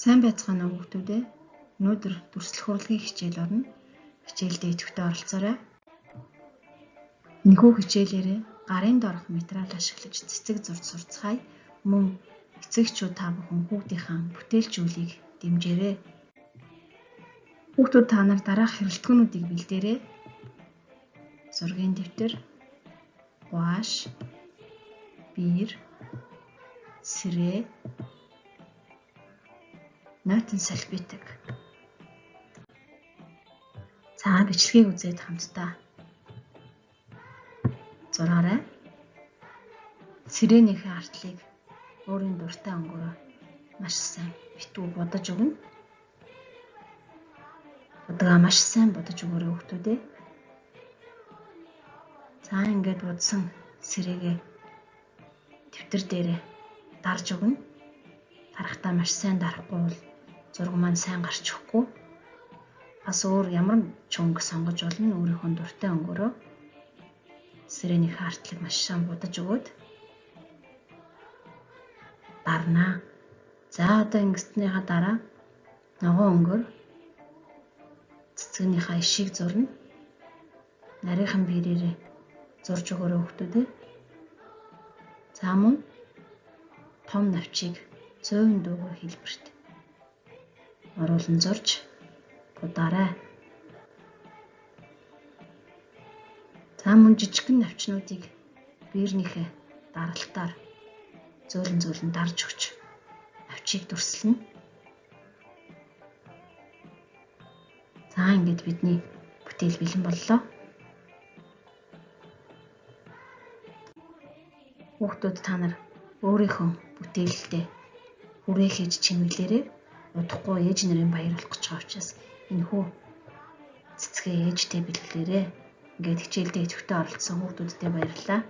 Сайн байцгаана уу хүүхдүүд ээ. Өнөөдөр дүрслэх урлагийн хичээл орно. Хичээлдээ идэвхтэй оролцоорой. Энэхүү хичээлээрээ гарын доорх материал ашиглаж цэцэг зурж сурцгаая. Мөн эцэгчүүд та бүхэн хүүхдийнхээ бүтээлжүүлийг дэмжээрэй. Хүүхдүүд та нар дараах хэрэглэтгүүнүүдийг бэлдээрэй. Зургийн дэвтэр, гуаш, биер, сэрээ, нойтон салфетик. Цагаан бичлэгийг үзээд хамтдаа зураарай. Сэрээнийхээ артлыг өөрийн дуртай өнгөөр маш сайн битүү бодож өгнө. Удаа маш сайн бодож өгөөрэй хүүхдүүдээ. За ингээд будсан сэрээгээ дэвтэр дээрээ дарж өгнө. Дарахтаа маш сайн дарахгүй бол зураг маань сайн гарч өгөхгүй. Бас өөр ямар ч өнгө сонгож болно. Өөрийнхөө дуртай өнгөөрөө сэрээнийхээ артлыг маш сайн будаж өгөөд дарнаа. За одоо ингэснийхаа дараа ногоон өнгөөр цэцгийнхаа ишийг зурна. Нарийнхан биерээрээ зурж өгөөрэй хүүхдүүдээ. За мөн том навчийг цөөн дүүгээр хэлбэрт оруулан зурж будаарай. За мөн жижигхэн навчнуудыг биернийхээ даралтаар зөөлөн дарж өгч навчийг дүрслэнэ. За ингээд бидний бүтээл бэлэн боллоо. Хүүхдүүд та нар өөрийнхөө бүтээлдээ хүрээ хийж чимэглээрэй. Удахгүй ээж нарын баярлах гэж байгаа учраас энэхүү цэцгээ ээжтэй бэлгэлээрэй. Ингээд хичээлдээ идэвхтэй оролцсон хүүхдүүдтэй баярлалаа.